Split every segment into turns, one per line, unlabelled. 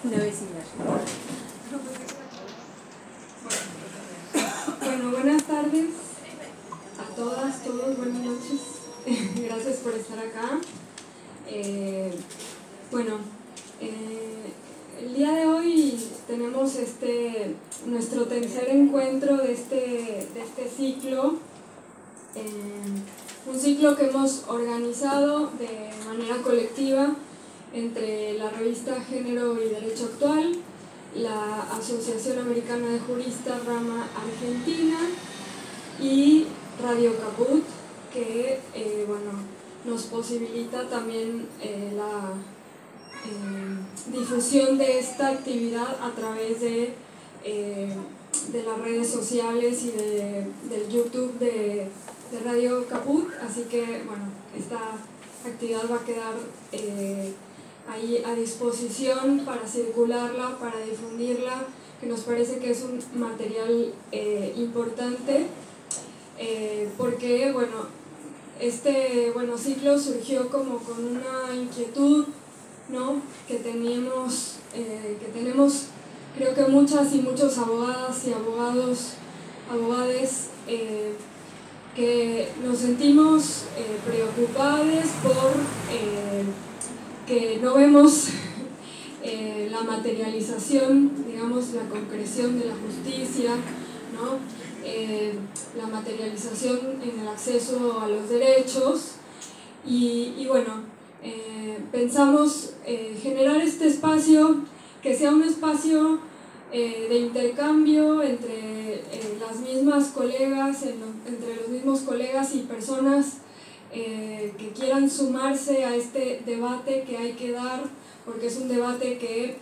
Una vecina.
Bueno, buenas tardes a todas, todos, buenas noches. Gracias por estar acá. El día de hoy tenemos nuestro tercer encuentro de este ciclo. Un ciclo que hemos organizado de manera colectiva entre la revista Género y Derecho Actual, la Asociación Americana de Juristas Rama Argentina y Radio Caput, que nos posibilita también la difusión de esta actividad a través de las redes sociales y del YouTube de Radio Caput. Así que esta actividad va a quedar ahí a disposición para circularla, para difundirla, que nos parece que es un material importante, porque este ciclo surgió como con una inquietud, ¿no? que tenemos creo que muchas y muchos abogadas y abogades que nos sentimos preocupados por que no vemos la materialización, digamos, la concreción de la justicia, ¿no? La materialización en el acceso a los derechos y pensamos generar este espacio que sea un espacio de intercambio entre las mismas colegas, entre los mismos colegas y personas que quieran sumarse a este debate que hay que dar, porque es un debate que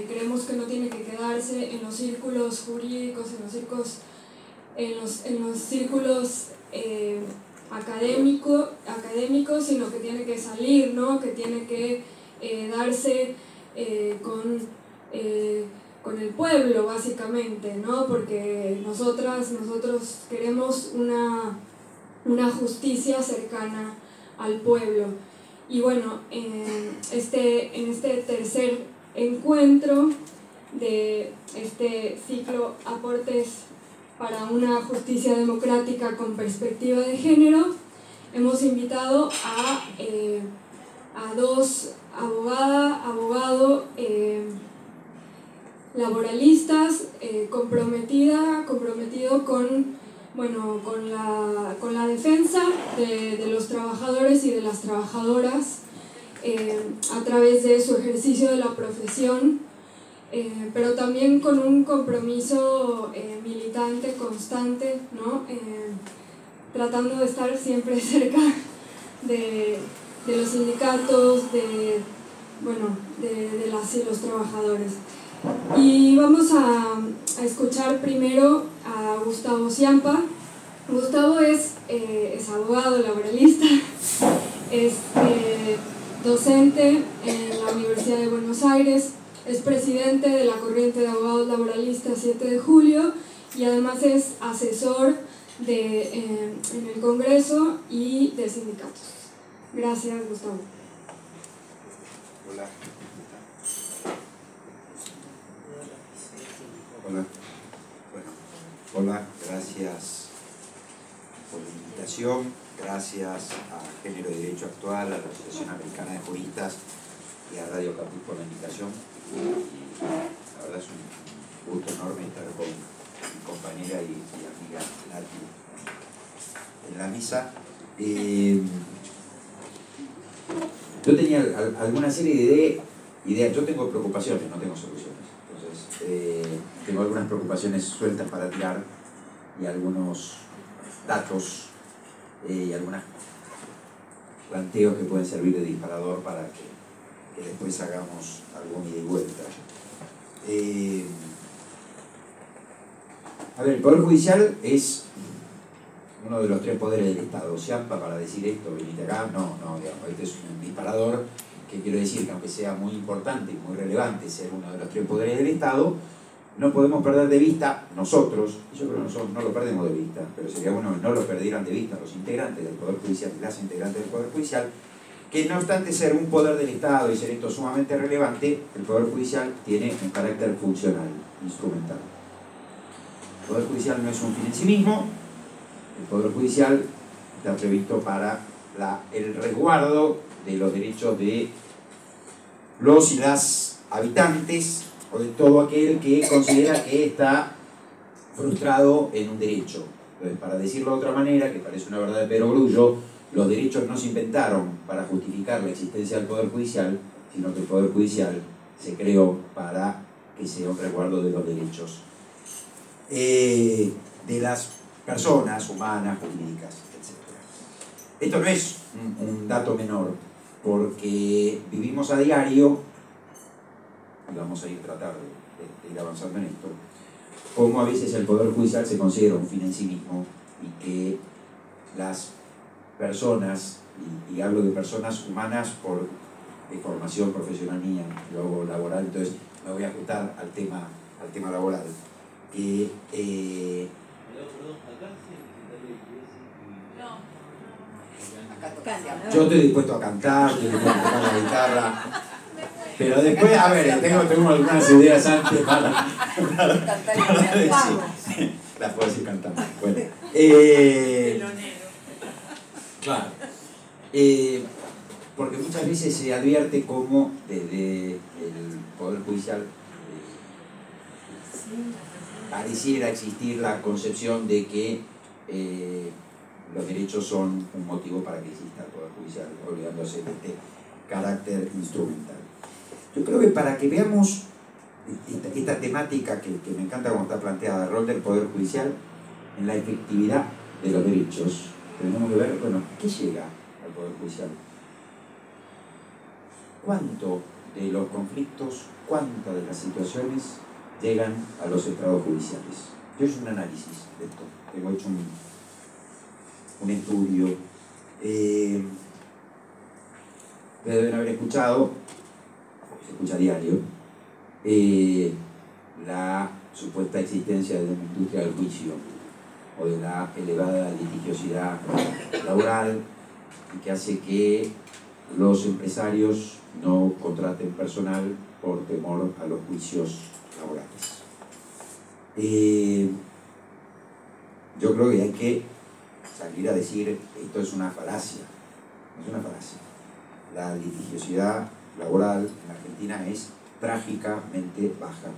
creemos que no tiene que quedarse en los círculos jurídicos, en los círculos académicos, sino que tiene que salir, ¿no? Que tiene que darse con el pueblo, básicamente, ¿no? Porque nosotros queremos una justicia cercana al pueblo. Y en este tercer encuentro de este ciclo Aportes para una justicia democrática con perspectiva de género, hemos invitado a dos abogados laboralistas comprometido con la defensa de los trabajadores y de las trabajadoras a través de su ejercicio de la profesión, pero también con un compromiso militante constante, ¿no? Tratando de estar siempre cerca de los sindicatos, de las y los trabajadores. Y vamos a escuchar primero a Gustavo Ciampa. Gustavo es abogado laboralista, es docente en la Universidad de Buenos Aires, es presidente de la corriente de abogados laboralistas 7 de julio y además es asesor en el Congreso y de sindicatos. Gracias, Gustavo.
Hola. Hola. Hola, gracias por la invitación, gracias a Género y Derecho Actual, a la Asociación Americana de Juristas y a Radio Caput por la invitación. Y la verdad es un gusto enorme estar con mi compañera y amiga Nati en la mesa. Yo tenía alguna serie de ideas, yo tengo preocupaciones, no tengo soluciones. Tengo algunas preocupaciones sueltas para tirar y algunos datos y algunos planteos que pueden servir de disparador para que después hagamos algún ida y vuelta. El Poder Judicial es uno de los tres poderes del Estado. Ciampa para decir esto, venite acá, no, digamos, este es un disparador, que quiero decir que aunque sea muy importante y muy relevante ser uno de los tres poderes del Estado, no podemos perder de vista nosotros, y yo creo que nosotros no lo perdemos de vista, pero sería bueno que no lo perdieran de vista los integrantes del Poder Judicial y las integrantes del Poder Judicial, que no obstante ser un poder del Estado y ser esto sumamente relevante, el Poder Judicial tiene un carácter funcional, instrumental. El Poder Judicial no es un fin en sí mismo, el Poder Judicial está previsto para el resguardo de los derechos de los y las habitantes o de todo aquel que considera que está frustrado en un derecho. Entonces, para decirlo de otra manera, que parece una verdad de perogrullo, los derechos no se inventaron para justificar la existencia del Poder Judicial, sino que el Poder Judicial se creó para que sea un resguardo de los derechos de las personas humanas, jurídicas, etc. Esto no es un dato menor, porque vivimos a diario, y vamos a ir a tratar de ir avanzando en esto, cómo a veces el Poder Judicial se considera un fin en sí mismo y que las personas, y hablo de personas humanas por formación profesional mía, luego laboral, entonces me voy a ajustar al tema laboral. Yo estoy dispuesto a cantar, estoy dispuesto a tocar la guitarra, pero después, a ver, tengo algunas ideas antes para decir. Las puedo decir cantando. Bueno. Claro. Porque muchas veces se advierte cómo desde el Poder Judicial pareciera existir la concepción de que los derechos son un motivo para que exista el Poder Judicial, olvidándose de este carácter instrumental. Yo creo que para que veamos esta temática que me encanta como está planteada, el rol del Poder Judicial en la efectividad de los derechos, tenemos que ver, bueno, ¿qué llega al Poder Judicial? ¿Cuánto de los conflictos, cuántas de las situaciones llegan a los estrados judiciales? Yo he hecho un análisis de esto, tengo hecho un estudio. Ustedes deben haber escuchado, se escucha a diario, la supuesta existencia de una industria del juicio o de la elevada litigiosidad laboral que hace que los empresarios no contraten personal por temor a los juicios laborales. Yo creo que hay que salir a decir esto es una falacia, no es una falacia. La litigiosidad laboral en Argentina es trágicamente baja.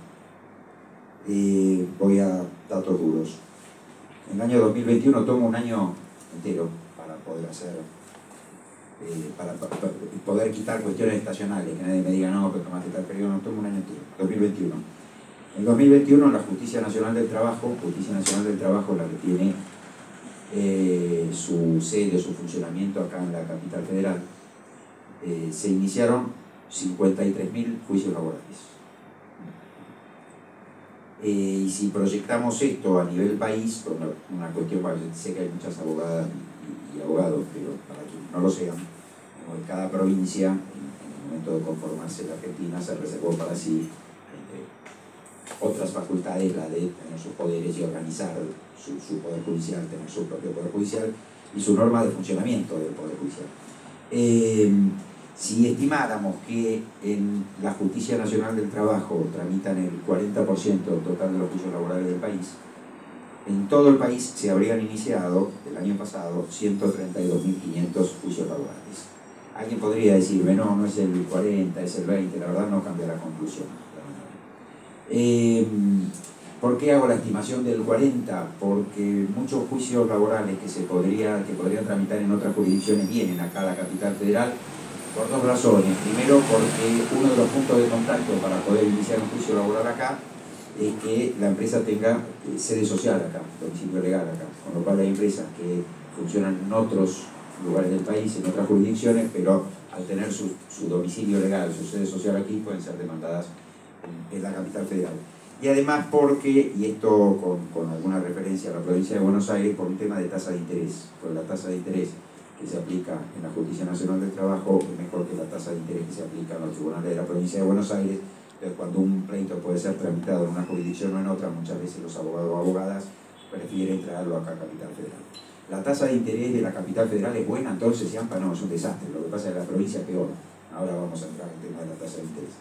Voy a datos duros. En el año 2021 tomo un año entero para poder hacer, para poder quitar cuestiones estacionales, que nadie me diga no, pero tomaste tal periodo, no, tomo un año entero, 2021. En 2021 la Justicia Nacional del Trabajo la que tiene su sede, su funcionamiento acá en la capital federal, se iniciaron 53.000 juicios laborales. Y si proyectamos esto a nivel país, por una cuestión, sé que hay muchas abogadas y abogados, pero para quienes no lo sean, en cada provincia, en el momento de conformarse la Argentina, se reservó para sí, entre otras facultades, la de tener sus poderes y organizar su poder judicial, tener su propio poder judicial y su norma de funcionamiento del poder judicial. Si estimáramos que en la Justicia Nacional del Trabajo tramitan el 40% total de los juicios laborales del país, en todo el país se habrían iniciado el año pasado 132.500 juicios laborales. Alguien podría decirme, no es el 40, es el 20, la verdad no cambia la conclusión. ¿Por qué hago la estimación del 40? Porque muchos juicios laborales que podrían tramitar en otras jurisdicciones vienen acá a la capital federal por dos razones. Primero, porque uno de los puntos de contacto para poder iniciar un juicio laboral acá es que la empresa tenga sede social acá, domicilio legal acá, con lo cual hay empresas que funcionan en otros lugares del país, en otras jurisdicciones, pero al tener su domicilio legal, su sede social aquí, pueden ser demandadas en la capital federal. Y además porque, y esto con alguna referencia referencia a la provincia de Buenos Aires por un tema de tasa de interés, porque la tasa de interés que se aplica en la Justicia Nacional del Trabajo es mejor que la tasa de interés que se aplica en los tribunales de la provincia de Buenos Aires. Entonces, cuando un pleito puede ser tramitado en una jurisdicción o en otra, muchas veces los abogados o abogadas prefieren traerlo acá a Capital Federal. La tasa de interés de la Capital Federal es buena, entonces, y AMPA no, es un desastre. Lo que pasa es que la provincia es peor. Ahora vamos a entrar en el tema de la tasa de interés.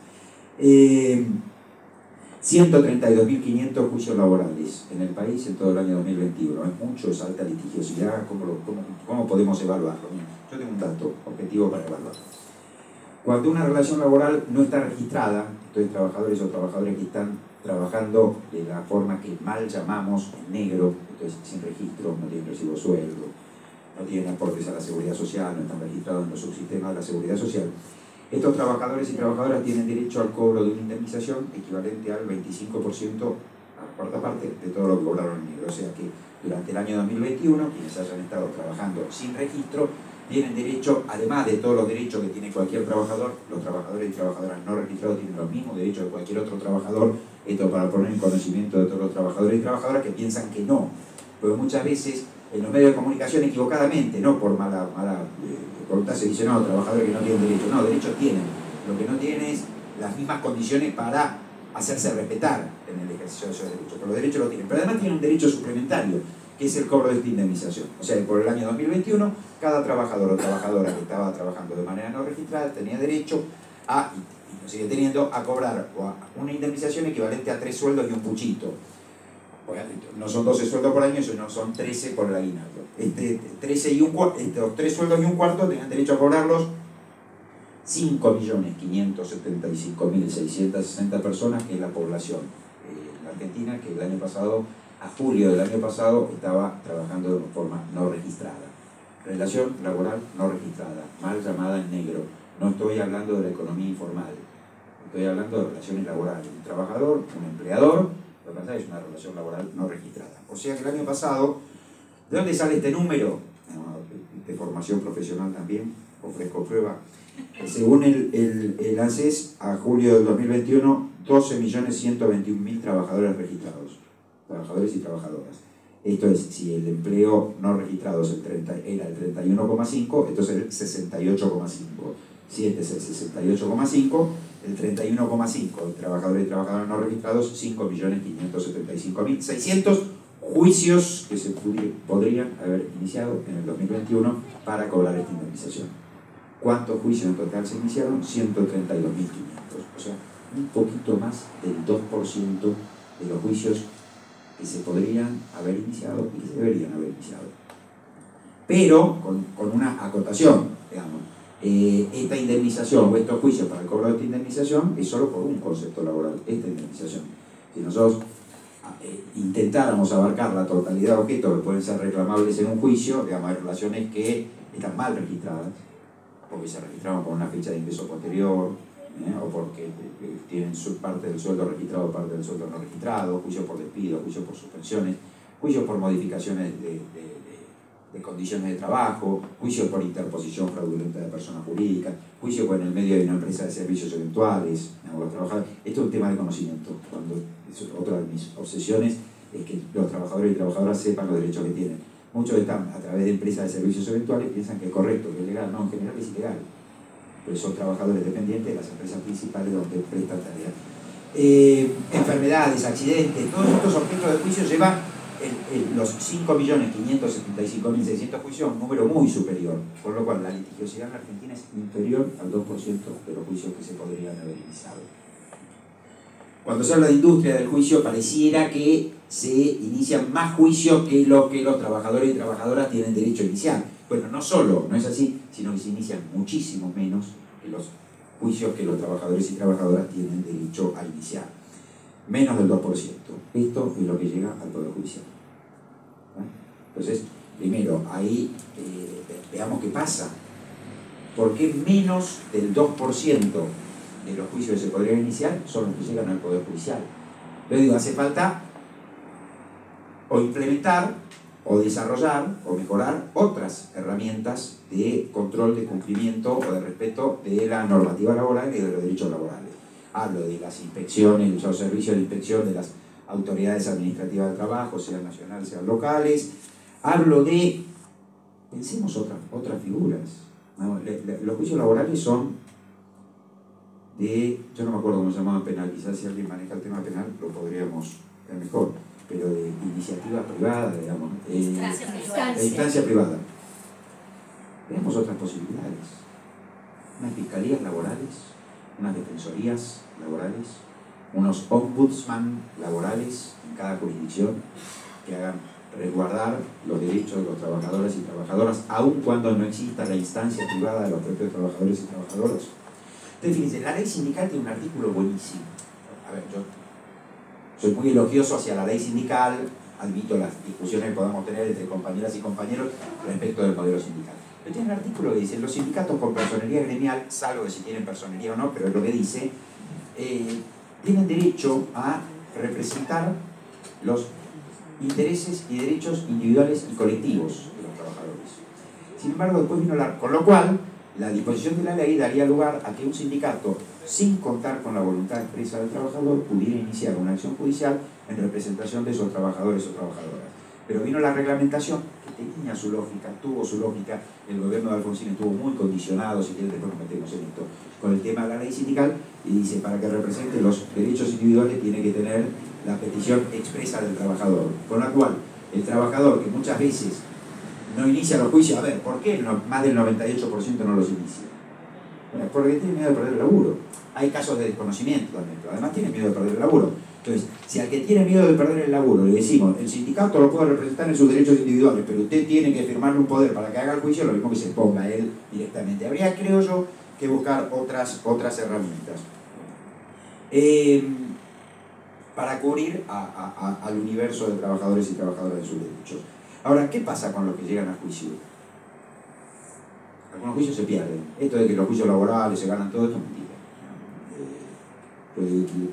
132.500 juicios laborales en el país en todo el año 2021. Es mucho, es alta litigiosidad. ¿Cómo podemos evaluarlo? Yo tengo un dato objetivo para evaluarlo. Cuando una relación laboral no está registrada, entonces trabajadores o trabajadoras que están trabajando de la forma que mal llamamos en negro, entonces sin registro, no tienen recibo de sueldo, no tienen aportes a la seguridad social, no están registrados en los subsistemas de la seguridad social, estos trabajadores y trabajadoras tienen derecho al cobro de una indemnización equivalente al 25%, a la cuarta parte de todo lo que cobraron en negro. O sea que durante el año 2021, quienes hayan estado trabajando sin registro, tienen derecho, además de todos los derechos que tiene cualquier trabajador, los trabajadores y trabajadoras no registrados tienen los mismos derechos de cualquier otro trabajador. Esto para poner en conocimiento de todos los trabajadores y trabajadoras que piensan que no, porque muchas veces en los medios de comunicación equivocadamente, no por mala voluntad, se dice no, trabajadores que no tienen derechos. No, derechos tienen, lo que no tienen es las mismas condiciones para hacerse respetar en el ejercicio de esos derechos, pero los derechos lo tienen, pero además tienen un derecho suplementario, que es el cobro de esta indemnización. O sea, por el año 2021, cada trabajador o trabajadora que estaba trabajando de manera no registrada tenía derecho a, y lo sigue teniendo, a cobrar una indemnización equivalente a 3 sueldos y un puchito. No son 12 sueldos por año, sino son 13 por el aguinaldo. Estos 3 sueldos y un cuarto tenían derecho a cobrarlos 5.575.660 personas, que es la población en la Argentina, que el año pasado, a julio del año pasado, estaba trabajando de forma no registrada. Relación laboral no registrada, mal llamada en negro. No estoy hablando de la economía informal, estoy hablando de relaciones laborales. Un trabajador, un empleador, lo que pasa es una relación laboral no registrada. O sea que el año pasado, ¿de dónde sale este número? De formación profesional también, ofrezco prueba. Según el ANSES, a julio del 2021, 12.121.000 trabajadores registrados, trabajadores y trabajadoras. Esto es, si el empleo no registrado era el 31,5, esto es el 68,5. Si este es el 68,5, el 31,5 de trabajadores y trabajadoras no registrados, 5.575.600 juicios que se podrían haber iniciado en el 2021 para cobrar esta indemnización. ¿Cuántos juicios en total se iniciaron? 132.500. O sea, un poquito más del 2% de los juicios que se podrían haber iniciado y que se deberían haber iniciado. Pero con una acotación, digamos. Esta indemnización o estos juicios para el cobro de esta indemnización es solo por un concepto laboral, esta indemnización. Si nosotros intentáramos abarcar la totalidad de objetos que pueden ser reclamables en un juicio, digamos, hay relaciones que están mal registradas, porque se registraron con una fecha de ingreso posterior, o porque tienen parte del sueldo registrado, parte del sueldo no registrado, juicios por despido, juicios por suspensiones, juicios por modificaciones de condiciones de trabajo, juicios por interposición fraudulenta de personas jurídicas, juicios por en el medio de una empresa de servicios eventuales, los trabajadores. Esto es un tema de conocimiento. Otra de mis obsesiones es que los trabajadores y trabajadoras sepan los derechos que tienen. Muchos están a través de empresas de servicios eventuales, piensan que es correcto, que es legal. No, en general es ilegal. Pero son trabajadores dependientes de las empresas principales donde prestan tareas. Enfermedades, accidentes, todos estos objetos de juicio llevan los 5.575.600 juicios, un número muy superior, por lo cual la litigiosidad en la Argentina es inferior al 2% de los juicios que se podrían haber iniciado. Cuando se habla de industria del juicio, pareciera que se inician más juicios que lo que los trabajadores y trabajadoras tienen derecho a iniciar. Bueno, no solo, no es así, sino que se inician muchísimo menos que los juicios que los trabajadores y trabajadoras tienen derecho a iniciar. Menos del 2%. Esto es lo que llega al Poder Judicial. Entonces, primero, ahí veamos qué pasa. ¿Por qué menos del 2% de los juicios que se podrían iniciar son los que llegan al Poder Judicial? Entonces digo, hace falta o implementar, o desarrollar, o mejorar otras herramientas de control de cumplimiento o de respeto de la normativa laboral y de los derechos laborales. Hablo de las inspecciones, los servicios de inspección de las autoridades administrativas del trabajo, sean nacionales, sean locales. Hablo de, pensemos otras figuras. ¿No? Los juicios laborales son de, yo no me acuerdo cómo se llamaba penal, quizás si alguien maneja el tema penal lo podríamos ver mejor, pero de iniciativa privada, digamos, de instancia privada. Tenemos otras posibilidades, unas fiscalías laborales, unas defensorías laborales, unos ombudsman laborales en cada jurisdicción que hagan resguardar los derechos de los trabajadores y trabajadoras, aun cuando no exista la instancia privada de los propios trabajadores y trabajadoras. Entonces, fíjense, la ley sindical tiene un artículo buenísimo. A ver, yo soy muy elogioso hacia la ley sindical, admito las discusiones que podemos tener entre compañeras y compañeros respecto del modelo sindical. Pero tiene un artículo que dice, los sindicatos con personería gremial, salvo de si tienen personería o no, pero es lo que dice, tienen derecho a representar los intereses y derechos individuales y colectivos de los trabajadores. Sin embargo, después vino con lo cual, la disposición de la ley daría lugar a que un sindicato, sin contar con la voluntad expresa del trabajador, pudiera iniciar una acción judicial en representación de esos trabajadores o trabajadoras. Pero vino la reglamentación, que tenía su lógica, tuvo su lógica, el gobierno de Alfonsín estuvo muy condicionado, si quieren después nos metemos en esto, con el tema de la ley sindical, y dice, para que represente los derechos individuales tiene que tener la petición expresa del trabajador, con la cual el trabajador, que muchas veces no inicia los juicios, a ver, ¿por qué más del 98% no los inicia? Bueno, porque tiene miedo de perder el laburo. Hay casos de desconocimiento también, pero además tiene miedo de perder el laburo. Entonces, si al que tiene miedo de perder el laburo le decimos, el sindicato lo puede representar en sus derechos individuales, pero usted tiene que firmarle un poder para que haga el juicio, lo mismo que se ponga él directamente. Habría, creo yo, que buscar otras herramientas para cubrir al universo de trabajadores y trabajadoras de sus derechos. Ahora, ¿qué pasa con los que llegan a juicio? Algunos juicios se pierden. Esto de que los juicios laborales se ganan todo esto es mentira.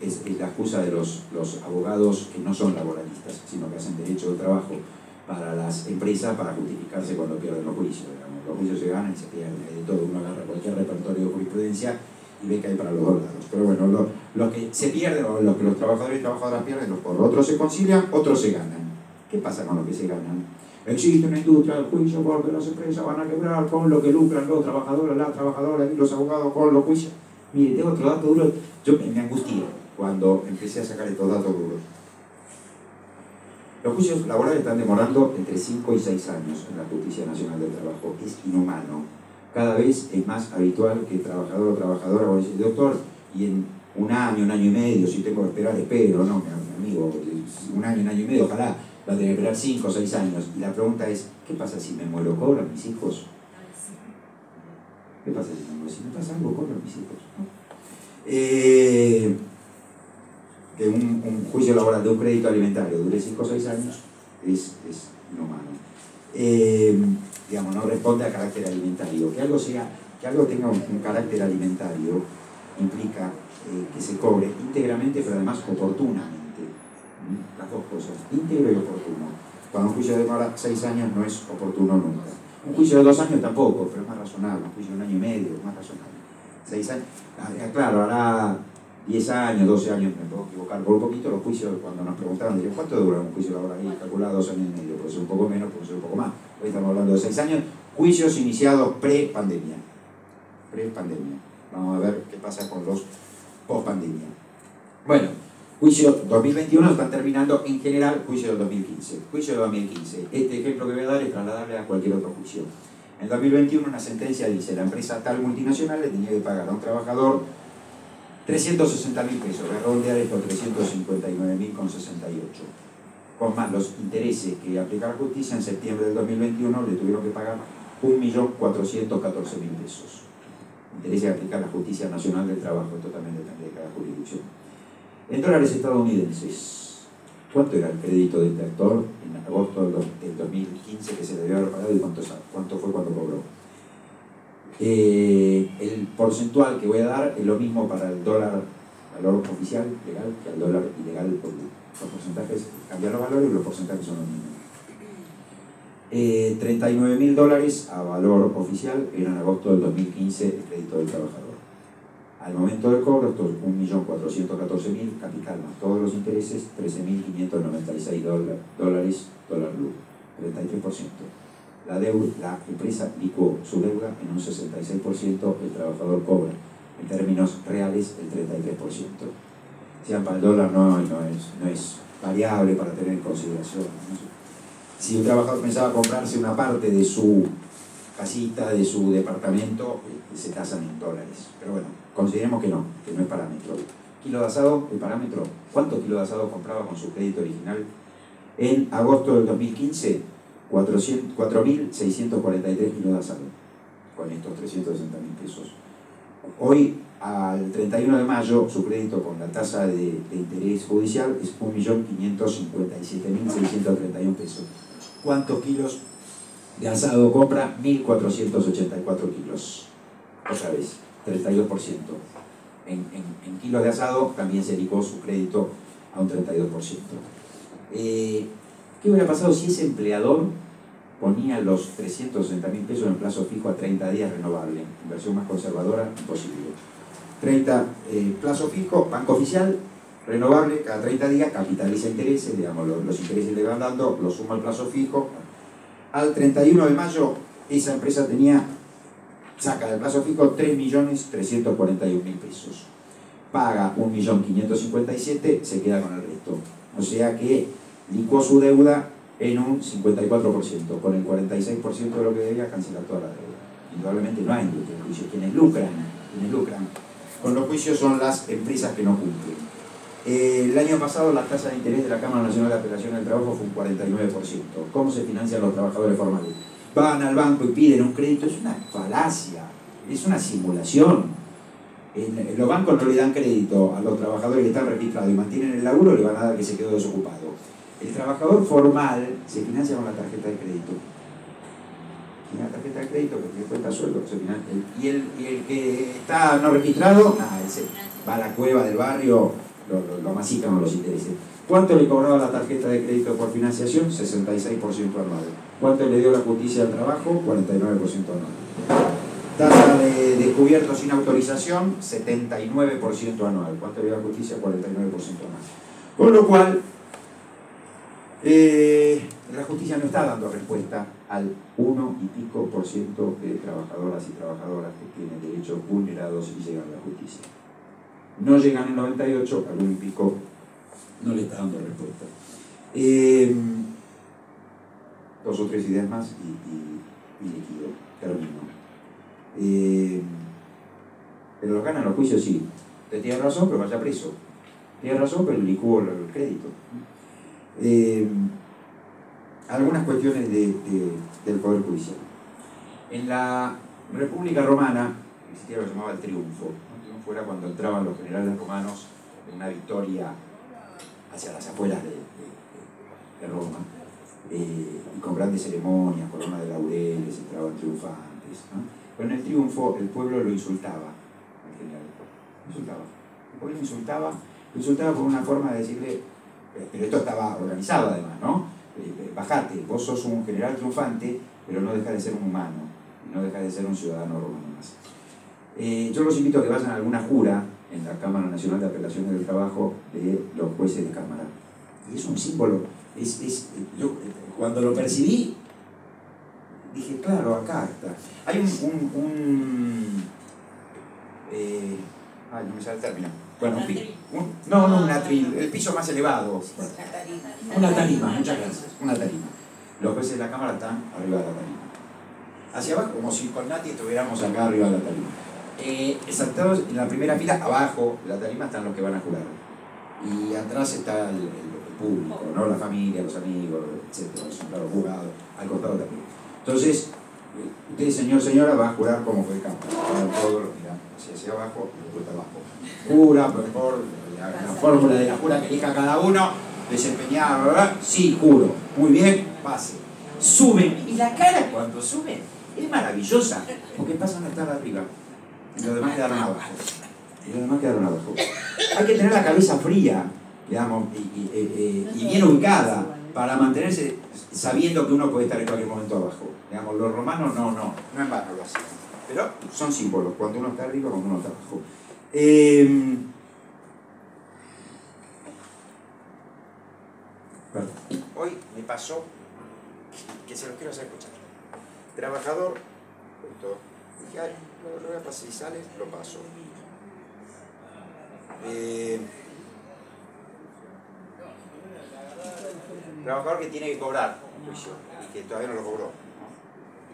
Es la excusa de los abogados que no son laboralistas, sino que hacen derecho del trabajo para las empresas para justificarse cuando pierden los juicios. Digamos. Los juicios se ganan y se pierden. Hay de todo. Uno agarra cualquier repertorio de jurisprudencia y ve que hay para los dos lados. Pero bueno, los que se pierden, o los que los trabajadores y trabajadoras pierden, por otros se concilian, otros se ganan. ¿Qué pasa con los que se ganan? Existe una industria del juicio porque las empresas van a quebrar con lo que lucran los trabajadores, las trabajadoras y los abogados con los juicios. Mire, tengo otro dato duro. Yo me angustié cuando empecé a sacar estos datos duros. Los juicios laborales están demorando entre 5 y 6 años en la Justicia Nacional del Trabajo. Es inhumano. Cada vez es más habitual que el trabajador o trabajadora va a decir, doctor, y en un año y medio, si tengo que esperar, espero, no, mi amigo, un año y medio, ojalá, va a tener que esperar 5 o 6 años. Y la pregunta es, ¿qué pasa si me muero? ¿Cobran mis hijos? ¿Qué pasa si me muero? Si me pasa algo, cobran mis hijos. Que un juicio laboral de un crédito alimentario dure 5 o 6 años es inhumano. Digamos, no responde a carácter alimentario. Que algo tenga un carácter alimentario implica que se cobre íntegramente, pero además oportunamente. Las dos cosas, íntegro y oportuno. Cuando un juicio demora 6 años no es oportuno nunca. Un juicio de 2 años tampoco, pero es más razonable. Un juicio de 1 año y medio es más razonable. 6 años, claro, hará 10 años, 12 años, me puedo equivocar por un poquito. Los juicios, cuando nos preguntaban, dirían, ¿cuánto dura un juicio laboral? Y calculaba 2 años y medio, puede ser un poco menos, puede ser un poco más. Hoy estamos hablando de 6 años. Juicios iniciados pre-pandemia. Vamos a ver qué pasa con los post-pandemia. Bueno, juicio 2021 están terminando en general juicio del 2015. Juicio del 2015. Este ejemplo que voy a dar es trasladable a cualquier otro juicio. En 2021 una sentencia dice, la empresa tal multinacional le tenía que pagar a un trabajador 360.000 pesos, voy a redondear esto, 359.000,68, con más los intereses que aplica la justicia. En septiembre del 2021 le tuvieron que pagar 1.414.000 pesos. Intereses que aplica la Justicia Nacional del Trabajo, esto también depende de cada jurisdicción. En dólares estadounidenses, ¿cuánto era el crédito de este actor en agosto del 2015 que se le debió haber pagado y cuánto fue cuando cobró? El porcentual que voy a dar es lo mismo para el dólar valor oficial legal que al dólar ilegal, porque los porcentajes cambian los valores y los porcentajes son los mismos. $39.000 a valor oficial era en agosto del 2015 el crédito del trabajador. Al momento del cobro, estos 1.414.000, capital más todos los intereses, $13.596 dólar blue, 33%. La empresa licuó su deuda en un 66%, el trabajador cobra en términos reales el 33%. Sean para el dólar no es variable para tener en consideración. Si un trabajador pensaba comprarse una parte de su casita, de su departamento, se tasan en dólares. Pero bueno, consideremos que no es parámetro. Kilo de asado, el parámetro. ¿Cuántos kilos de asado compraba con su crédito original? En agosto del 2015, 4.643 kilos de asado, con estos 360.000 pesos. Hoy, al 31 de mayo, su crédito con la tasa de interés judicial es 1.557.631 pesos. ¿Cuántos kilos de asado compra? 1.484 kilos. Otra vez, 32%. En kilos de asado también se licuó su crédito a un 32%. ¿Qué hubiera pasado si ese empleador ponía los 360.000 pesos en plazo fijo a 30 días renovable? Inversión más conservadora, imposible. 30 plazo fijo, banco oficial, renovable, cada 30 días, capitaliza intereses, digamos, los intereses le van dando, lo suma al plazo fijo. Al 31 de mayo, esa empresa saca del plazo fijo 3.341.000 pesos. Paga 1.557.000, se queda con el resto. O sea que licuó su deuda en un 54%, con el 46% de lo que debía cancelar toda la deuda. Indudablemente no hay industria de juicio. Quienes lucran con los juicios son las empresas que no cumplen. El año pasado la tasa de interés de la Cámara Nacional de Apelación del Trabajo fue un 49%. ¿Cómo se financian los trabajadores formales? Van al banco y piden un crédito. Es una falacia, es una simulación. Los bancos no le dan crédito a los trabajadores que están registrados y mantienen el laburo, le van a dar que se quedó desocupado. El trabajador formal se financia con la tarjeta de crédito. Tiene la tarjeta de crédito que tiene cuenta sueldo, se financia. Y el que está no registrado, ese va a la cueva del barrio, lo masican con los intereses. ¿Cuánto le cobraba la tarjeta de crédito por financiación? 66% anual. ¿Cuánto le dio la justicia al trabajo? 49% anual. Tasa de descubierto sin autorización, 79% anual. ¿Cuánto le dio la justicia? 49% anual. Con lo cual, la justicia no está dando respuesta al 1 y pico % de trabajadoras y trabajadoras que tienen derechos vulnerados y llegan a la justicia. No llegan en 98, al 1 y pico no le está dando respuesta. 2 o 3 ideas más y liquido, termino. Pero los ganan los juicios, sí. Usted tiene razón, pero vaya preso. Tiene razón, pero licuó el crédito. Algunas cuestiones del Poder Judicial. En la República Romana existía lo que se llamaba el triunfo. El triunfo era cuando entraban los generales romanos en una victoria hacia las afueras de Roma, y con grandes ceremonias, corona de laureles, entraban triunfantes, ¿no? Pero en el triunfo el pueblo lo insultaba al general. El pueblo lo insultaba por una forma de decirle, pero esto estaba organizado además, ¿no? Bajate, vos sos un general triunfante, pero no deja de ser un humano, no deja de ser un ciudadano romano más. Yo los invito a que vayan a alguna jura en la Cámara Nacional de Apelaciones del Trabajo de los jueces de Cámara. Y es un símbolo. Yo, cuando lo percibí, dije, claro, acá está. Hay no me sale el término. Bueno, un atril, el piso más elevado. Una tarima, muchas gracias. Una tarima. Los jueces de la Cámara están arriba de la tarima. Hacia abajo, como si con Nati estuviéramos acá arriba de la tarima. Sentados en la primera fila, abajo de la tarima están los que van a jurar. Y atrás está el público, ¿no? La familia, los amigos, etc. Claro, jurados, al costado también. Entonces, usted, señor, señora, va a jurar como fue el campo. Todos los miran hacia abajo y después abajo. Jura, por la fórmula de la jura que elija cada uno, desempeñar, ¿verdad? Sí, juro. Muy bien, pase. Suben, y la cara cuando suben es maravillosa, porque pasan a estar arriba. Y los demás quedaron abajo. Hay que tener la cabeza fría, digamos, y bien ubicada para mantenerse sabiendo que uno puede estar en cualquier momento abajo. Digamos, los romanos no en vano lo hacían. Pero son símbolos, cuando uno está arriba, cuando uno está abajo. Hoy me pasó que se los quiero hacer escuchar. Trabajador, esto, dije, ay, lo voy a pasar, si sale, lo paso. Trabajador que tiene que cobrar un juicio y que todavía no lo cobró, ¿no?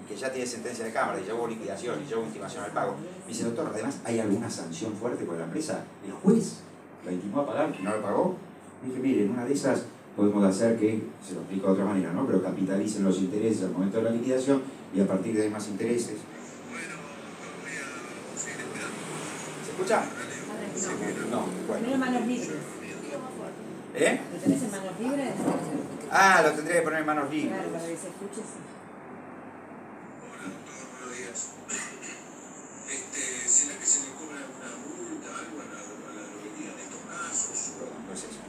Y que ya tiene sentencia de cámara, y ya hubo liquidación, y ya hubo intimación al pago. Me dice, doctor, además, ¿hay alguna sanción fuerte por la empresa? El juez la intimó a pagar y no lo pagó. Y dije, mire, en una de esas podemos hacer que, se lo explico de otra manera, ¿no? Pero capitalicen los intereses al momento de la liquidación y a partir de ahí más intereses. ¿Se escucha? No, bueno.
¿Tenés manos libres?
¿Eh?
¿Lo tenés en manos libres?
Ah, lo tendría que poner en manos libres.
Claro, para que se escuche. Sí.
Buenos días. ¿Será que se le cobra alguna multa, algo a la lotería en estos casos?
No es eso.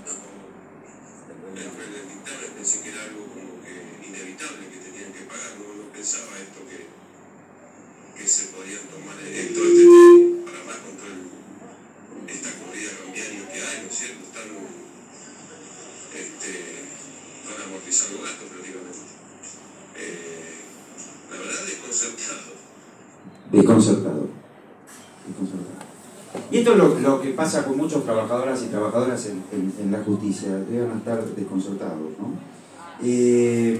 Después del dictamen pensé que era algo como que inevitable que tenían que pagar, no pensaba esto que se podían tomar todo este tiempo para más con toda esta corrida cambiaria que hay, ¿no es cierto? Están amortizando gastos prácticamente. La verdad, desconcertado.
Desconcertado. Y esto es lo que pasa con muchos trabajadoras y trabajadoras en la justicia, deben estar desconcertados, ¿no? ¿Qué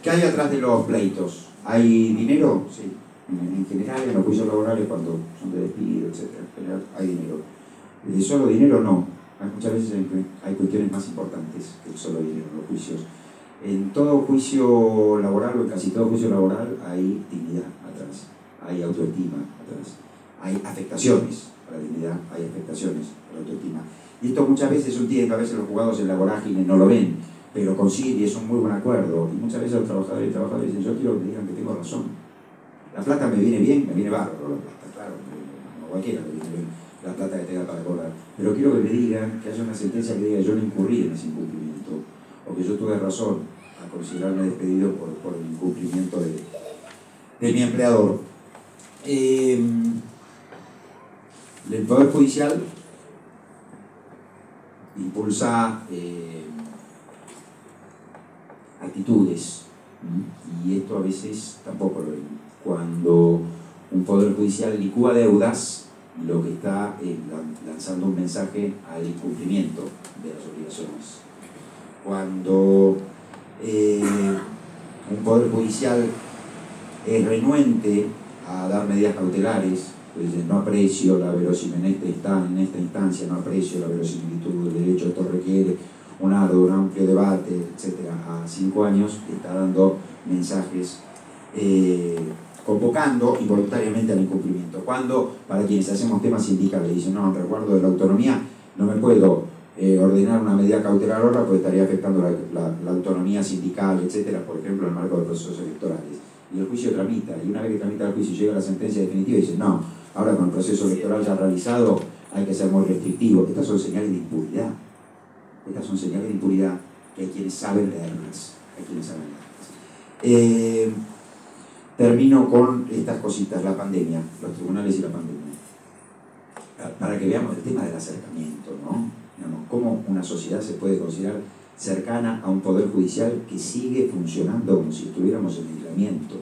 hay atrás de los pleitos? ¿Hay dinero? Sí. En general, en los juicios laborales, cuando son de despido, etc., en general hay dinero. Solo dinero no. Muchas veces hay cuestiones más importantes que solo dinero en los juicios. En todo juicio laboral, o en casi todo juicio laboral, hay dignidad atrás, hay autoestima atrás, hay afectaciones a la dignidad, hay afectaciones a la autoestima. Y esto muchas veces es un tiempo, a veces los juzgados en la vorágine no lo ven, pero consiguen y es un muy buen acuerdo. Y muchas veces los trabajadores y trabajadoras dicen, yo quiero que me digan que tengo razón. La plata me viene bien, me viene bárbaro la plata, claro, no cualquiera me viene bien la plata que tenga para cobrar. Pero quiero que me digan, que haya una sentencia que diga yo no incurrí en ese incumplimiento, o que yo tuve razón a considerarme despedido por el incumplimiento de mi empleador. El Poder Judicial impulsa actitudes, y esto a veces tampoco lo ven. Cuando un Poder Judicial licúa deudas, lo que está lanzando un mensaje al incumplimiento de las obligaciones. Cuando un Poder Judicial es renuente a dar medidas cautelares, pues no aprecio la verosimilitud en esta instancia, no aprecio la verosimilitud del derecho, esto requiere un arduo, un amplio debate, etc. A 5 años está dando mensajes convocando involuntariamente al incumplimiento. Cuando, para quienes hacemos temas sindicales, dicen, no, en resguardo de la autonomía, no me puedo ordenar una medida cautelar ahora porque estaría afectando la autonomía sindical, etcétera, por ejemplo, en el marco de procesos electorales. Y el juicio tramita, y una vez que tramita el juicio y llega la sentencia definitiva y dice, no, ahora con el proceso electoral ya realizado hay que ser muy restrictivo. Estas son señales de impunidad. Estas son señales de impunidad que hay quienes saben leerlas. Termino con estas cositas, la pandemia, los tribunales y la pandemia. Para que veamos el tema del acercamiento, ¿no? Digamos, cómo una sociedad se puede considerar cercana a un poder judicial que sigue funcionando como si estuviéramos en aislamiento.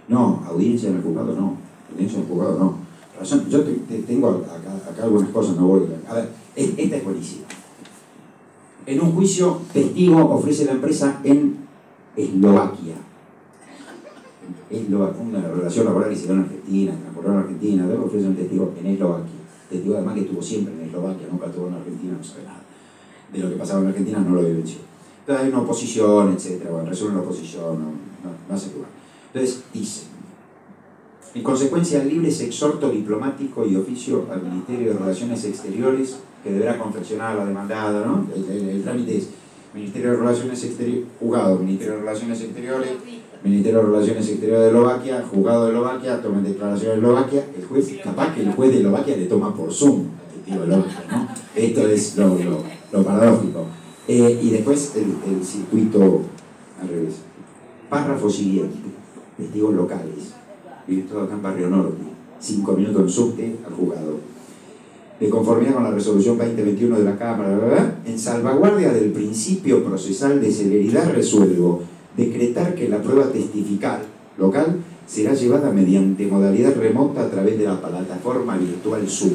No, audiencia en el juzgado no, audiencia en el juzgado no. Razón, yo tengo acá algunas cosas, no voy a ver, esta es buenísima. En un juicio, testigo ofrece la empresa en Eslovaquia. Una relación laboral que se dio en Argentina, transcurrió en Argentina, luego ofrece un testigo en Eslovaquia. Testigo además que estuvo siempre en Eslovaquia, nunca estuvo en Argentina, no sabe nada. De lo que pasaba en Argentina no lo vivenció. Entonces hay una oposición, etc. Bueno, resuelve la oposición, no hace lugar. Entonces dice, en consecuencia del libre exhorto diplomático y oficio al Ministerio de Relaciones Exteriores que deberá confeccionar la demandada, ¿no? El trámite es Ministerio de Relaciones Exteriores, juzgado, Ministerio de Relaciones Exteriores, Ministerio de Relaciones Exteriores de Eslovaquia, juzgado de Eslovaquia, tomen declaración de Eslovaquia, el juez, capaz que el juez de Eslovaquia le toma por Zoom, testigo lógico, ¿no? Esto es lo paradójico. Y después el circuito al revés. Párrafo siguiente, testigos locales. Vive todo acá en Barrio Norte, 5 minutos en subte al juzgado. De conformidad con la resolución 2021 de la Cámara, en salvaguardia del principio procesal de celeridad, resuelvo decretar que la prueba testifical local será llevada mediante modalidad remota a través de la plataforma virtual Zoom.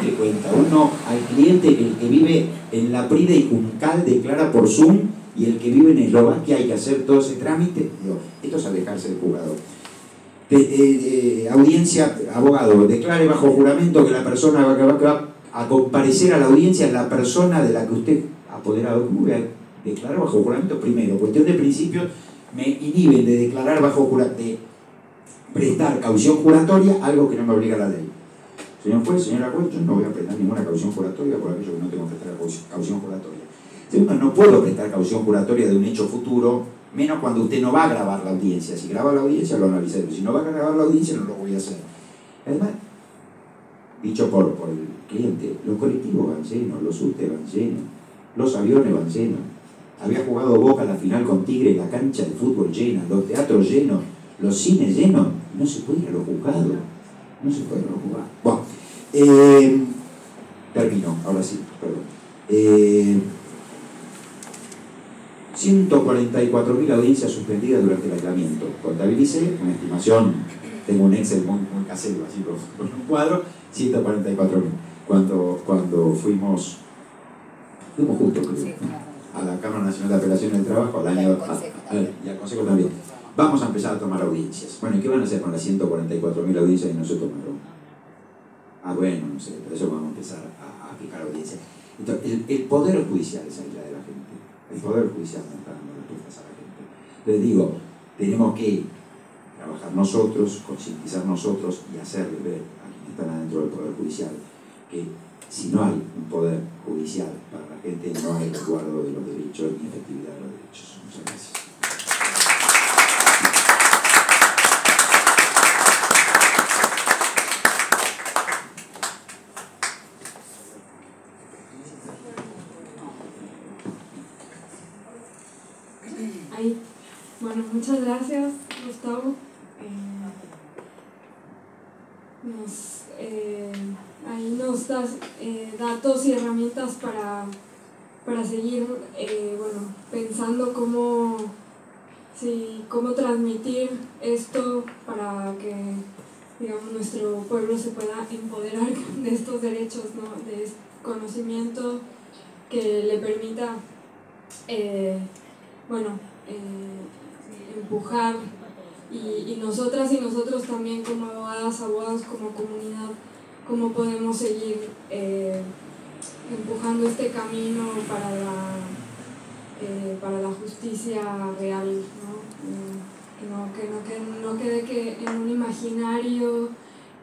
Me cuenta uno al cliente que el que vive en la Prida y Juncal declara por Zoom y el que vive en Eslovaquia hay que hacer todo ese trámite. Digo, esto es alejarse del juzgado. Audiencia, abogado, declare bajo juramento que la persona va a comparecer a la audiencia es la persona de la que usted, apoderado, ¿cómo voy a declarar bajo juramento? Primero, cuestión de principios, me inhiben de declarar bajo juramento, de prestar caución juratoria, algo que no me obliga la ley. Señor juez, señora juez, yo no voy a prestar ninguna caución juratoria por aquello que no tengo que prestar caución juratoria. Segundo, no puedo prestar caución juratoria de un hecho futuro, menos cuando usted no va a grabar la audiencia. Si graba la audiencia, lo analizaré. Si no va a grabar la audiencia, no lo voy a hacer. Además, dicho por el cliente, los colectivos van llenos, los subtes van llenos, los aviones van llenos. Había jugado Boca la final con Tigre, la cancha de fútbol llena, los teatros llenos, los cines llenos. No se puede ir a los juzgados. No se puede ir a los juzgados. Bueno, termino, ahora sí, perdón. 144.000 audiencias suspendidas durante el aislamiento. Contabilicé una estimación, tengo un Excel muy casero, así con un cuadro, 144.000. Cuando fuimos juntos, creo, a la Cámara Nacional de Apelación del Trabajo, al año, y al Consejo también. Vamos a empezar a tomar audiencias. Bueno, ¿y qué van a hacer con las 144.000 audiencias que no se tomaron? Bueno, no sé, por eso vamos a empezar a fijar audiencias. Entonces, el Poder Judicial es la de la gente. El Poder Judicial no está dando respuestas a la gente. Entonces digo, tenemos que trabajar nosotros, concientizar nosotros y hacerle ver a quienes están adentro del Poder Judicial que si no hay un Poder Judicial para la gente, no hay resguardo de los derechos ni efectividad de los derechos. Muchas gracias.
Bueno, muchas gracias, Gustavo. Ahí nos das datos y herramientas para seguir pensando cómo transmitir esto para que, digamos, nuestro pueblo se pueda empoderar de estos derechos, ¿no? De este conocimiento que le permita empujar y nosotras y nosotros también como abogadas, abogados, como comunidad, cómo podemos seguir empujando este camino para la justicia real, ¿no? Que no quede en un imaginario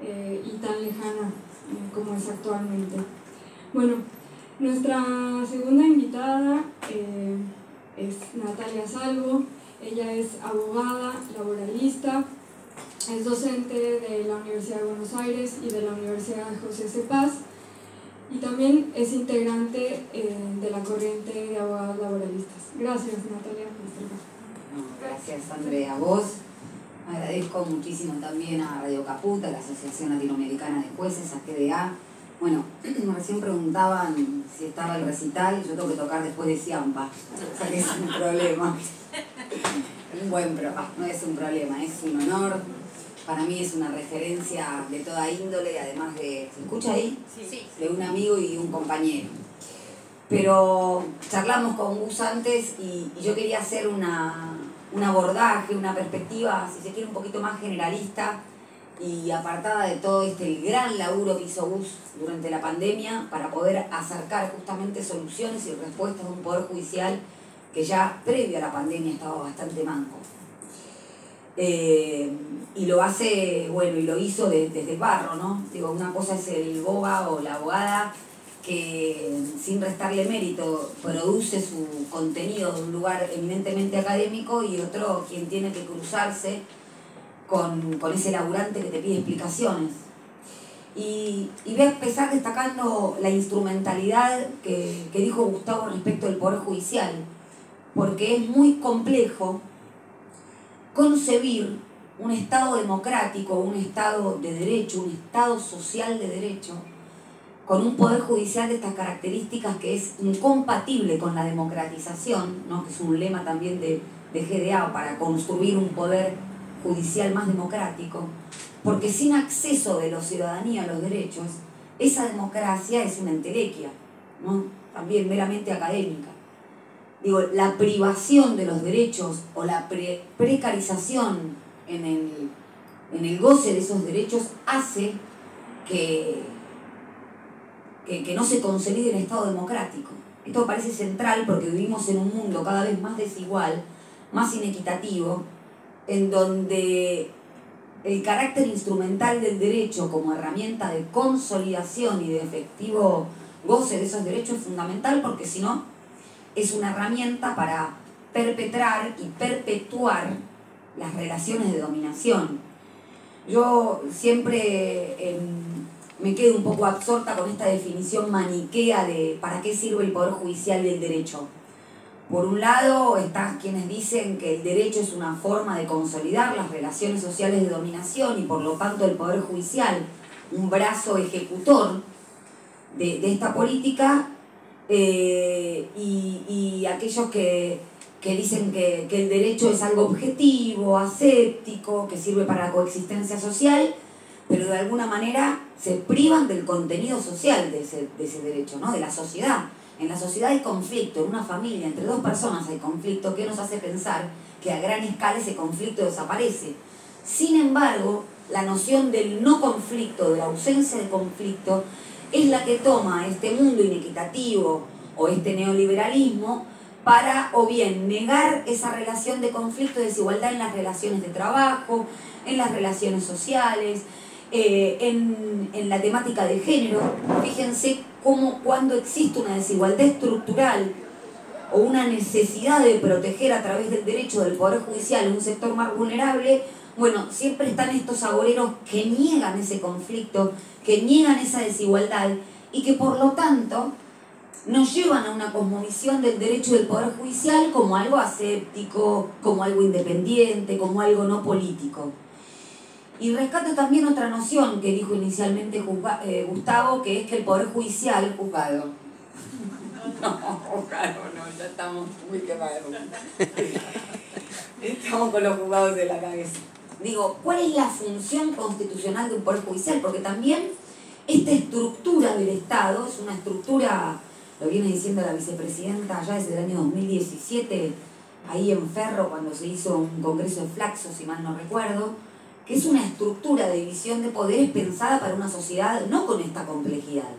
y tan lejana como es actualmente. Bueno, nuestra segunda invitada es Natalia Salvo. Ella es abogada, laboralista, es docente de la Universidad de Buenos Aires y de la Universidad de José C. Paz, y también es integrante de la corriente de abogados laboralistas. Gracias, Natalia, por estar acá.
Gracias, Andrea, a vos. Agradezco muchísimo también a Radio Caput, a la Asociación Latinoamericana de Jueces, a GDA. Bueno, recién preguntaban si estaba el recital, yo tengo que tocar después de Ciampa, o sea que es un problema. Pero no es un problema, es un honor. Para mí es una referencia de toda índole, además de, ¿se escucha ahí? Sí. De un amigo y un compañero. Pero charlamos con Gus antes y yo quería hacer un abordaje, una perspectiva, si se quiere, un poquito más generalista y apartada de todo el gran laburo que hizo Gus durante la pandemia para poder acercar justamente soluciones y respuestas de un Poder Judicial que ya previo a la pandemia estaba bastante manco. Y lo hace, y lo hizo desde el barro, ¿no? Digo, una cosa es el boba o la abogada que, sin restarle mérito, produce su contenido de un lugar eminentemente académico, y otro quien tiene que cruzarse con ese laburante que te pide explicaciones. Y voy a empezar destacando la instrumentalidad que dijo Gustavo respecto del Poder Judicial, porque es muy complejo concebir un Estado democrático, un Estado de derecho, un Estado social de derecho, con un poder judicial de estas características que es incompatible con la democratización, ¿no? Que es un lema también de GDA para construir un poder judicial más democrático, porque sin acceso de la ciudadanía a los derechos, esa democracia es una entelequia, ¿no? También meramente académica. Digo, la privación de los derechos o la precarización en el goce de esos derechos hace que no se consolide el Estado democrático. Esto me parece central porque vivimos en un mundo cada vez más desigual, más inequitativo, en donde el carácter instrumental del derecho como herramienta de consolidación y de efectivo goce de esos derechos es fundamental, porque si no, es una herramienta para perpetrar y perpetuar las relaciones de dominación. Yo siempre me quedo un poco absorta con esta definición maniquea de para qué sirve el Poder Judicial y el derecho. Por un lado están quienes dicen que el derecho es una forma de consolidar las relaciones sociales de dominación y por lo tanto el Poder Judicial, un brazo ejecutor de esta política, y aquellos que dicen que el derecho es algo objetivo, aséptico, que sirve para la coexistencia social, pero de alguna manera se privan del contenido social de ese derecho, ¿no? De la sociedad. En la sociedad hay conflicto, en una familia, entre dos personas hay conflicto, que nos hace pensar que a gran escala ese conflicto desaparece. Sin embargo, la noción del no conflicto, de la ausencia de conflicto, es la que toma este mundo inequitativo o este neoliberalismo para o bien negar esa relación de conflicto y desigualdad en las relaciones de trabajo, en las relaciones sociales, en la temática de género. Fíjense cómo cuando existe una desigualdad estructural o una necesidad de proteger a través del derecho del Poder Judicial un sector más vulnerable, bueno, siempre están estos agoreros que niegan ese conflicto, que niegan esa desigualdad y que por lo tanto nos llevan a una cosmovisión del derecho del Poder Judicial como algo aséptico, como algo independiente, como algo no político. Y rescato también otra noción que dijo inicialmente Gustavo, que es que el Poder Judicial, juzgado, ya estamos muy quemados. Estamos con los juzgados de la cabeza. Digo, ¿cuál es la función constitucional de un Poder Judicial? Porque también esta estructura del Estado es una estructura, lo viene diciendo la vicepresidenta ya desde el año 2017, ahí en Ferro, cuando se hizo un congreso de Flaxo, si mal no recuerdo, que es una estructura de división de poderes pensada para una sociedad no con esta complejidad.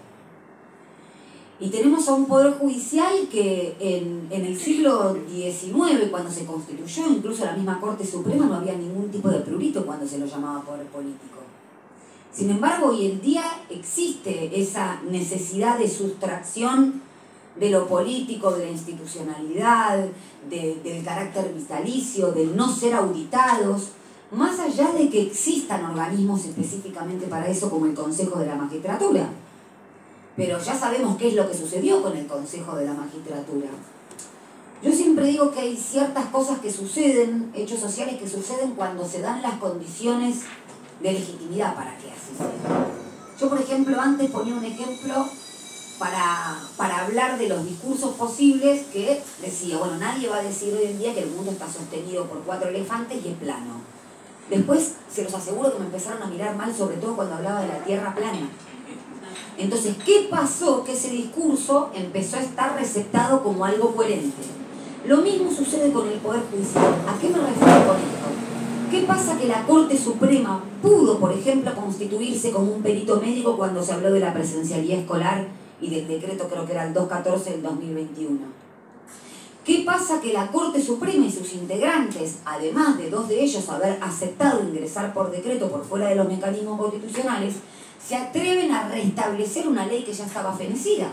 Y tenemos a un Poder Judicial que en el siglo XIX, cuando se constituyó, incluso la misma Corte Suprema, no había ningún tipo de prurito cuando se lo llamaba poder político. Sin embargo, hoy en día existe esa necesidad de sustracción de lo político, de la institucionalidad, del carácter vitalicio, del no ser auditados, más allá de que existan organismos específicamente para eso, como el Consejo de la Magistratura. Pero ya sabemos qué es lo que sucedió con el Consejo de la Magistratura. Yo siempre digo que hay ciertas cosas que suceden, hechos sociales que suceden cuando se dan las condiciones de legitimidad para que así sea. Yo, por ejemplo, antes ponía un ejemplo para hablar de los discursos posibles que decía, bueno, nadie va a decir hoy en día que el mundo está sostenido por 4 elefantes y es plano. Después, se los aseguro que me empezaron a mirar mal, sobre todo cuando hablaba de la tierra plana. Entonces, ¿qué pasó? Que ese discurso empezó a estar receptado como algo coherente. Lo mismo sucede con el Poder Judicial. ¿A qué me refiero con esto? ¿Qué pasa? Que la Corte Suprema pudo, por ejemplo, constituirse como un perito médico cuando se habló de la presencialidad escolar y del decreto, creo que era el 214 del 2021. ¿Qué pasa? Que la Corte Suprema y sus integrantes, además de 2 de ellos haber aceptado ingresar por decreto por fuera de los mecanismos constitucionales, se atreven a restablecer una ley que ya estaba fenecida.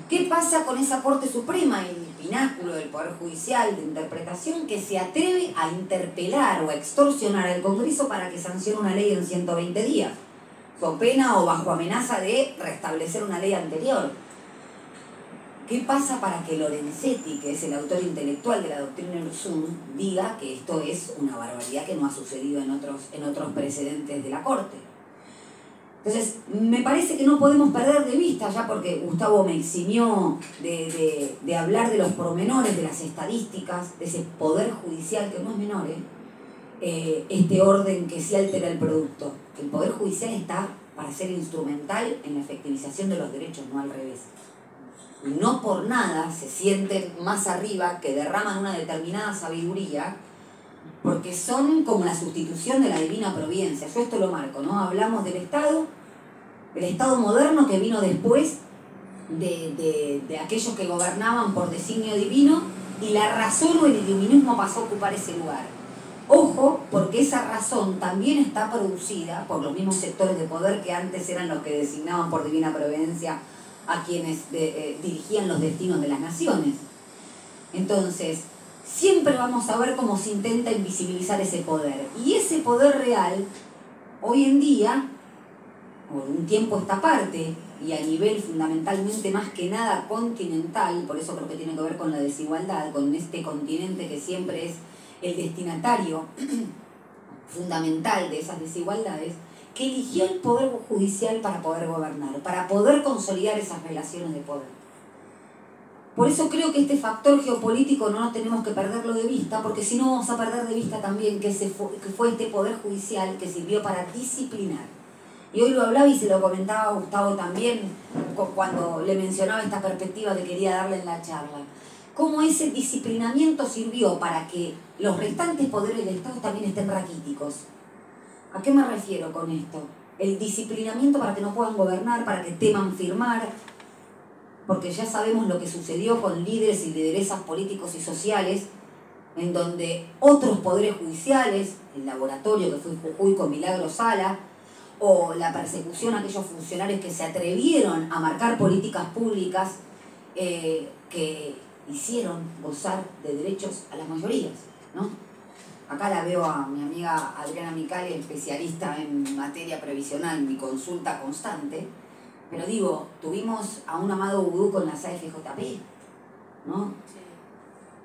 ¿Qué pasa con esa Corte Suprema, el pináculo del Poder Judicial de interpretación, que se atreve a interpelar o a extorsionar al Congreso para que sancione una ley en 120 días? Con pena o bajo amenaza de restablecer una ley anterior. ¿qué pasa para que Lorenzetti, que es el autor intelectual de la doctrina Ursum, diga que esto es una barbaridad que no ha sucedido en otros precedentes de la Corte? Entonces, me parece que no podemos perder de vista, ya porque Gustavo me eximió de hablar de los pormenores, de las estadísticas, de ese poder judicial que no es menor, este orden que sí altera el producto. El poder judicial está para ser instrumental en la efectivización de los derechos, no al revés. Y no por nada se sienten más arriba, que derraman una determinada sabiduría, porque son como la sustitución de la divina providencia. Yo esto lo marco, ¿no? Hablamos del Estado moderno que vino después de aquellos que gobernaban por designio divino, y la razón o el iluminismo pasó a ocupar ese lugar. Ojo, porque esa razón también está producida por los mismos sectores de poder que antes eran los que designaban por divina providencia a quienes dirigían los destinos de las naciones. Entonces, siempre vamos a ver cómo se intenta invisibilizar ese poder. Y ese poder real, hoy en día, o de un tiempo a esta parte, y a nivel fundamentalmente más que nada continental, por eso creo que tiene que ver con la desigualdad, con este continente que siempre es el destinatario fundamental de esas desigualdades, que eligió el poder judicial para poder gobernar, para poder consolidar esas relaciones de poder. Por eso creo que este factor geopolítico no nos tenemos que perderlo de vista, porque si no vamos a perder de vista también que fue este poder judicial que sirvió para disciplinar. Y hoy lo hablaba y se lo comentaba a Gustavo también cuando le mencionaba esta perspectiva que quería darle en la charla. Cómo ese disciplinamiento sirvió para que los restantes poderes del Estado también estén raquíticos. ¿A qué me refiero con esto? El disciplinamiento para que no puedan gobernar, para que teman firmar, porque ya sabemos lo que sucedió con líderes y lideresas políticos y sociales, en donde otros poderes judiciales, el laboratorio que fue Jujuy con Milagro Sala, o la persecución a aquellos funcionarios que se atrevieron a marcar políticas públicas que hicieron gozar de derechos a las mayorías, ¿no? Acá la veo a mi amiga Adriana Micali, especialista en materia previsional, mi consulta constante, pero digo, tuvimos a un Amado Vudú con la AFJP, ¿no?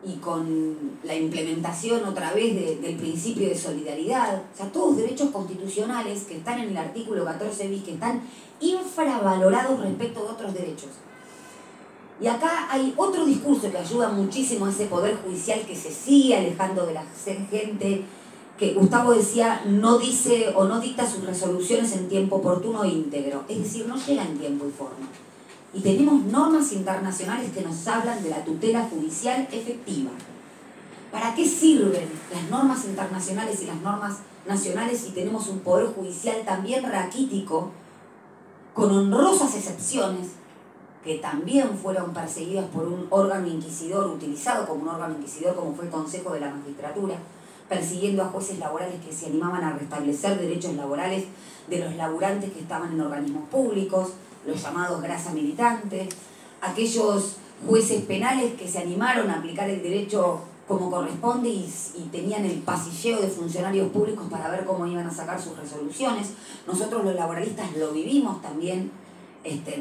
Y con la implementación otra vez del principio de solidaridad, o sea, todos derechos constitucionales que están en el artículo 14 bis, que están infravalorados respecto de otros derechos. Y acá hay otro discurso que ayuda muchísimo a ese poder judicial que se sigue alejando de la gente, que Gustavo decía, no dice o no dicta sus resoluciones en tiempo oportuno e íntegro, es decir, no llega en tiempo y forma. Y tenemos normas internacionales que nos hablan de la tutela judicial efectiva. ¿Para qué sirven las normas internacionales y las normas nacionales si tenemos un poder judicial también raquítico, con honrosas excepciones, que también fueron perseguidas por un órgano inquisidor, utilizado como un órgano inquisidor como fue el Consejo de la Magistratura, persiguiendo a jueces laborales que se animaban a restablecer derechos laborales de los laburantes que estaban en organismos públicos, los llamados grasa militantes, aquellos jueces penales que se animaron a aplicar el derecho como corresponde y tenían el pasilleo de funcionarios públicos para ver cómo iban a sacar sus resoluciones. Nosotros los laboralistas lo vivimos también,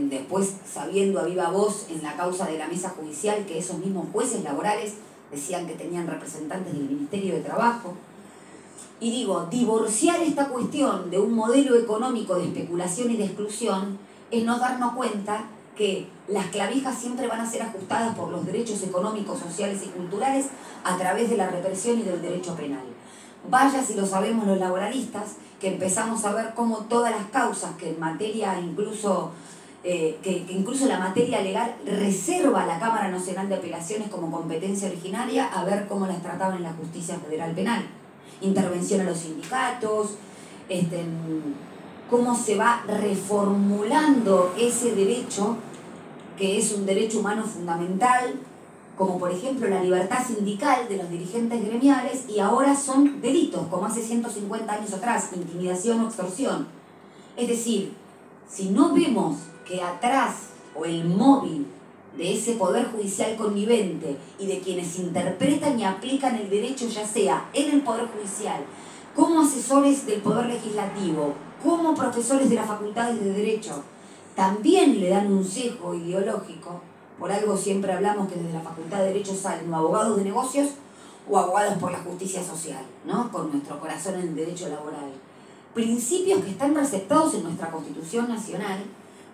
después sabiendo a viva voz en la causa de la mesa judicial que esos mismos jueces laborales decían que tenían representantes del Ministerio de Trabajo. Y digo, divorciar esta cuestión de un modelo económico de especulación y de exclusión es no darnos cuenta que las clavijas siempre van a ser ajustadas por los derechos económicos, sociales y culturales a través de la represión y del derecho penal. Vaya si lo sabemos los laboralistas, que empezamos a ver cómo todas las causas que en materia incluso la materia legal reserva a la Cámara Nacional de Apelaciones como competencia originaria, a ver cómo las trataban en la justicia federal penal. Intervención a los sindicatos, cómo se va reformulando ese derecho, que es un derecho humano fundamental, como por ejemplo la libertad sindical de los dirigentes gremiales, y ahora son delitos, como hace 150 años atrás, intimidación o extorsión. Es decir, si no vemos que atrás, o el móvil de ese poder judicial connivente y de quienes interpretan y aplican el derecho, ya sea en el poder judicial, como asesores del poder legislativo, como profesores de las facultades de derecho, también le dan un sesgo ideológico, Por algo siempre hablamos que desde la Facultad de Derecho salen o abogados de negocios o abogados por la justicia social, ¿no? Con nuestro corazón en el derecho laboral. Principios que están receptados en nuestra Constitución Nacional,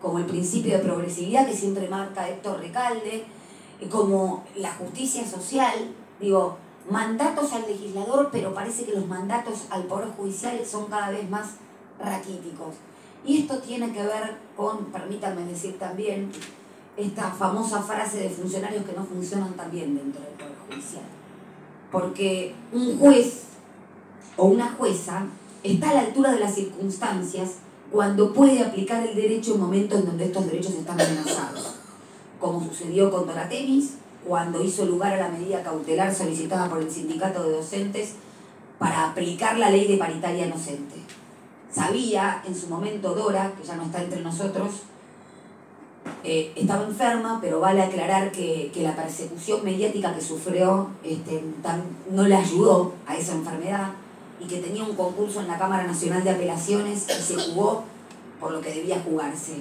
como el principio de progresividad que siempre marca Héctor Recalde, como la justicia social, digo, mandatos al legislador, pero parece que los mandatos al Poder Judicial son cada vez más raquíticos. Y esto tiene que ver con, permítanme decir también, esta famosa frase de funcionarios que no funcionan tan bien dentro del Poder Judicial. Porque un juez o una jueza está a la altura de las circunstancias cuando puede aplicar el derecho en momentos en donde estos derechos están amenazados, como sucedió con Dora Temis, cuando hizo lugar a la medida cautelar solicitada por el sindicato de docentes para aplicar la ley de paritaria docente. Sabía en su momento Dora, que ya no está entre nosotros, estaba enferma, pero vale aclarar que la persecución mediática que sufrió no le ayudó a esa enfermedad, y que tenía un concurso en la Cámara Nacional de Apelaciones y se jugó por lo que debía jugarse.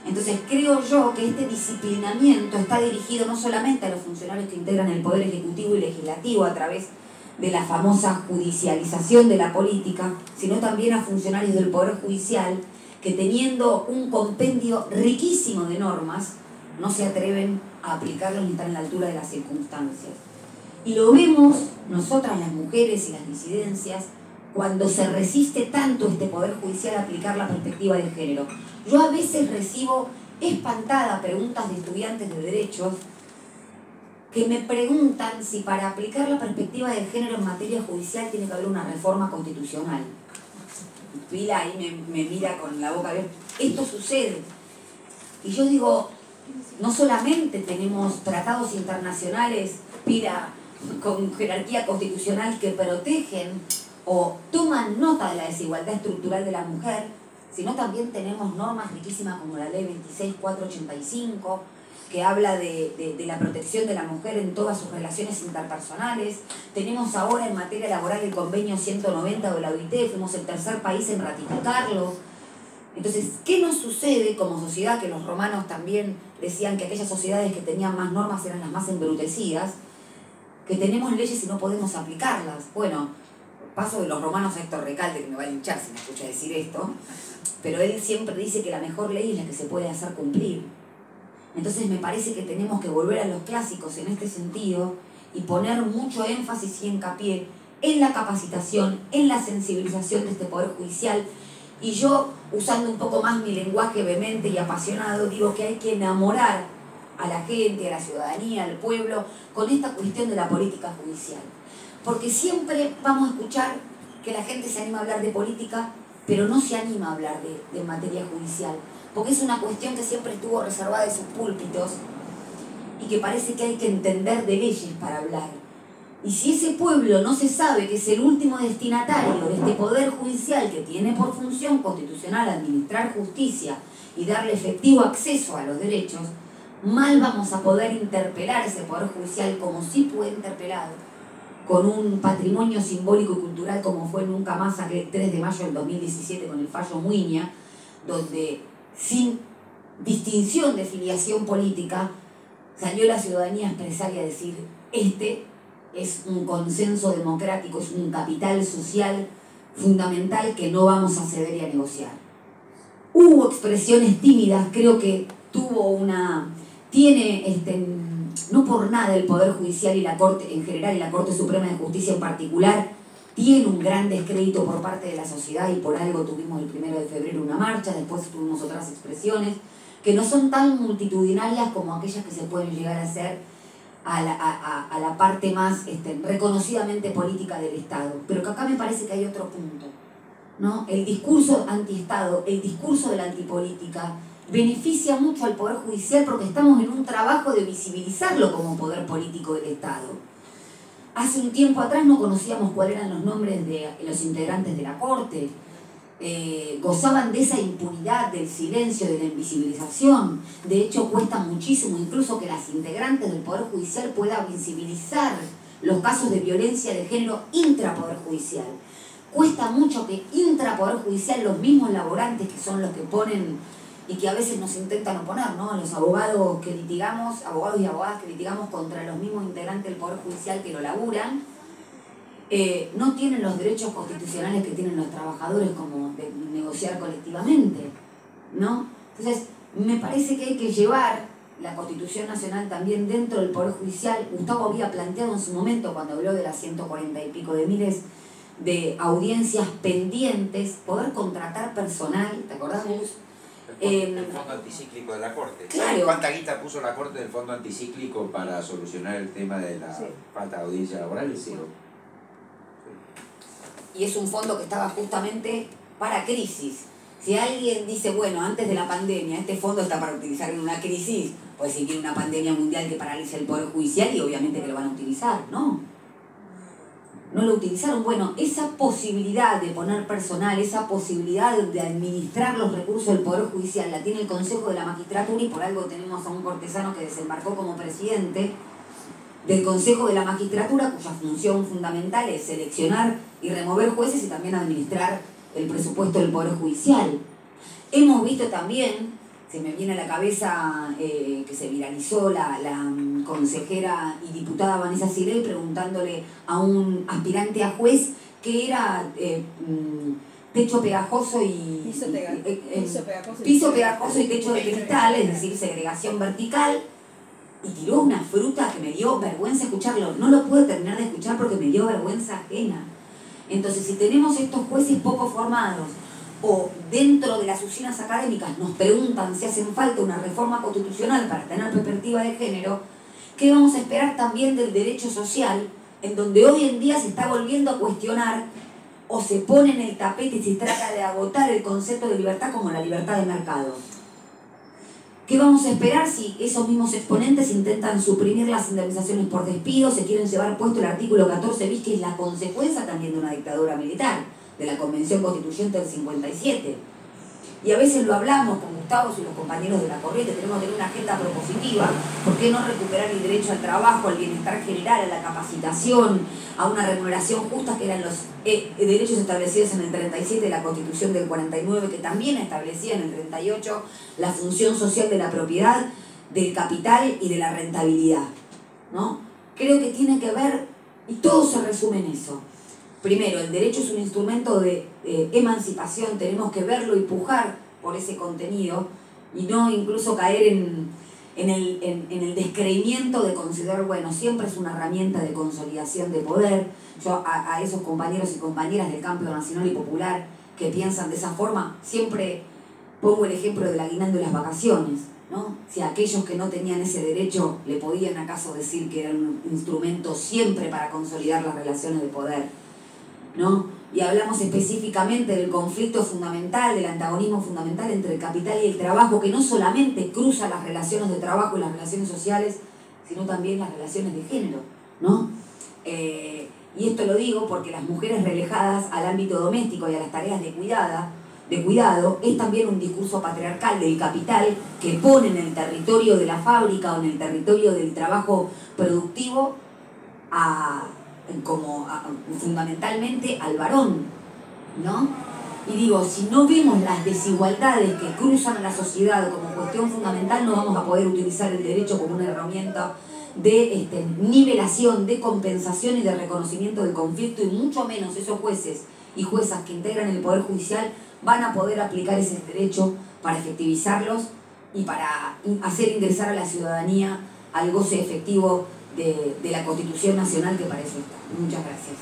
Entonces creo yo que este disciplinamiento está dirigido no solamente a los funcionarios que integran el Poder Ejecutivo y Legislativo a través de la famosa judicialización de la política, sino también a funcionarios del Poder Judicial que, teniendo un compendio riquísimo de normas, no se atreven a aplicarlos ni están en la altura de las circunstancias. Y lo vemos nosotras las mujeres y las disidencias cuando se resiste tanto este Poder Judicial a aplicar la perspectiva de género. Yo a veces recibo espantada preguntas de estudiantes de derechos que me preguntan si para aplicar la perspectiva de género en materia judicial tiene que haber una reforma constitucional. Pila ahí me mira con la boca abierta. Esto sucede. Y yo digo, no solamente tenemos tratados internacionales, Pila, con jerarquía constitucional que protegen o toman nota de la desigualdad estructural de la mujer, sino también tenemos normas riquísimas como la Ley 26485, que habla de la protección de la mujer en todas sus relaciones interpersonales. Tenemos ahora en materia laboral el convenio 190 de la OIT, fuimos el tercer país en ratificarlo. Entonces, ¿qué nos sucede como sociedad? Que los romanos también decían que aquellas sociedades que tenían más normas eran las más embrutecidas, que tenemos leyes y no podemos aplicarlas. Bueno, paso de los romanos a Héctor Recalde, que me va a linchar si me escucha decir esto, pero él siempre dice que la mejor ley es la que se puede hacer cumplir. Entonces me parece que tenemos que volver a los clásicos en este sentido y poner mucho énfasis y hincapié en la capacitación, en la sensibilización de este Poder Judicial. Y yo, usando un poco más mi lenguaje vehemente y apasionado, digo que hay que enamorar a la gente, a la ciudadanía, al pueblo, con esta cuestión de la política judicial. Porque siempre vamos a escuchar que la gente se anima a hablar de política, pero no se anima a hablar de materia judicial. Porque es una cuestión que siempre estuvo reservada en sus púlpitos y que parece que hay que entender de leyes para hablar. Y si ese pueblo no se sabe que es el último destinatario de este Poder Judicial que tiene por función constitucional administrar justicia y darle efectivo acceso a los derechos, mal vamos a poder interpelar ese Poder Judicial como sí fue interpelado, con un patrimonio simbólico y cultural como fue nunca más aquel 3 de mayo del 2017 con el fallo Muiña, donde sin distinción de filiación política salió la ciudadanía a expresar y a decir: este es un consenso democrático, es un capital social fundamental que no vamos a ceder y a negociar. Hubo expresiones tímidas, creo que no por nada el Poder Judicial y la Corte en general y la Corte Suprema de Justicia en particular tiene un gran descrédito por parte de la sociedad, y por algo tuvimos el 1 de febrero una marcha, después tuvimos otras expresiones que no son tan multitudinarias como aquellas que se pueden llegar a hacer a la parte más reconocidamente política del Estado. Pero que acá me parece que hay otro punto, ¿no? El discurso anti-Estado, el discurso de la antipolítica beneficia mucho al Poder Judicial porque estamos en un trabajo de visibilizarlo como poder político del Estado. Hace un tiempo atrás no conocíamos cuáles eran los nombres de los integrantes de la Corte. Gozaban de esa impunidad, del silencio, de la invisibilización. De hecho, cuesta muchísimo incluso que las integrantes del Poder Judicial puedan visibilizar los casos de violencia de género intrapoder judicial. Cuesta mucho que intrapoder judicial los mismos laborantes, que son los que ponen y que a veces nos intentan oponer, ¿no? Los abogados que litigamos, abogados y abogadas que litigamos contra los mismos integrantes del Poder Judicial que lo laburan, no tienen los derechos constitucionales que tienen los trabajadores, como de negociar colectivamente, ¿no? Entonces, me parece que hay que llevar la Constitución Nacional también dentro del Poder Judicial. Gustavo había planteado en su momento, cuando habló de las 140 y pico de miles de audiencias pendientes, poder contratar personal, ¿te acordás, Gus?
El fondo anticíclico de la Corte.
Claro.
¿Cuánta guita puso la Corte del fondo anticíclico para solucionar el tema de la falta de audiencia laboral? Cero.
Y es un fondo que estaba justamente para crisis. Si alguien dice, bueno, antes de la pandemia, este fondo está para utilizar en una crisis, pues si viene una pandemia mundial que paraliza el Poder Judicial, y obviamente que lo van a utilizar, ¿no? No lo utilizaron. Bueno, esa posibilidad de poner personal, esa posibilidad de administrar los recursos del Poder Judicial, la tiene el Consejo de la Magistratura, y por algo tenemos a un cortesano que desembarcó como presidente del Consejo de la Magistratura, cuya función fundamental es seleccionar y remover jueces y también administrar el presupuesto del Poder Judicial. Hemos visto también, se me viene a la cabeza que se viralizó la consejera y diputada Vanessa Cirel preguntándole a un aspirante a juez que era techo pegajoso y piso pegajoso y techo de cristal, es decir, segregación vertical, y tiró una fruta que me dio vergüenza escucharlo. No lo pude terminar de escuchar porque me dio vergüenza ajena. Entonces, si tenemos estos jueces poco formados, o dentro de las usinas académicas nos preguntan si hacen falta una reforma constitucional para tener perspectiva de género, ¿qué vamos a esperar también del derecho social, en donde hoy en día se está volviendo a cuestionar o se pone en el tapete y se trata de agotar el concepto de libertad como la libertad de mercado? ¿Qué vamos a esperar si esos mismos exponentes intentan suprimir las indemnizaciones por despido, se quieren llevar puesto el artículo 14 bis, que es la consecuencia también de una dictadura militar, de la Convención Constituyente del 57? Y a veces lo hablamos con Gustavo y los compañeros de la corriente, tenemos que tener una agenda propositiva. ¿Por qué no recuperar el derecho al trabajo, al bienestar general, a la capacitación, a una remuneración justa, que eran los derechos establecidos en el 37 de la Constitución del 49, que también establecía en el 38 la función social de la propiedad, del capital y de la rentabilidad, ¿no? Creo que tiene que ver, y todo se resume en eso. Primero, el derecho es un instrumento de emancipación, tenemos que verlo y pujar por ese contenido y no incluso caer en el descreimiento de considerar, bueno, siempre es una herramienta de consolidación de poder. Yo a esos compañeros y compañeras del campo nacional y popular que piensan de esa forma, siempre pongo el ejemplo del aguinaldo y las vacaciones, ¿no? Si a aquellos que no tenían ese derecho le podían acaso decir que era un instrumento siempre para consolidar las relaciones de poder, ¿no? Y hablamos específicamente del conflicto fundamental, del antagonismo fundamental entre el capital y el trabajo, que no solamente cruza las relaciones de trabajo y las relaciones sociales, sino también las relaciones de género, ¿no? Y esto lo digo porque las mujeres relegadas al ámbito doméstico y a las tareas de cuidado es también un discurso patriarcal del capital que pone en el territorio de la fábrica o en el territorio del trabajo productivo fundamentalmente al varón, ¿no? Y digo, si no vemos las desigualdades que cruzan la sociedad como cuestión fundamental, no vamos a poder utilizar el derecho como una herramienta de nivelación, de compensación y de reconocimiento del conflicto, y mucho menos esos jueces y juezas que integran el Poder Judicial van a poder aplicar ese derecho para efectivizarlos y para hacer ingresar a la ciudadanía al goce efectivo de la Constitución Nacional, que para eso está. Muchas gracias.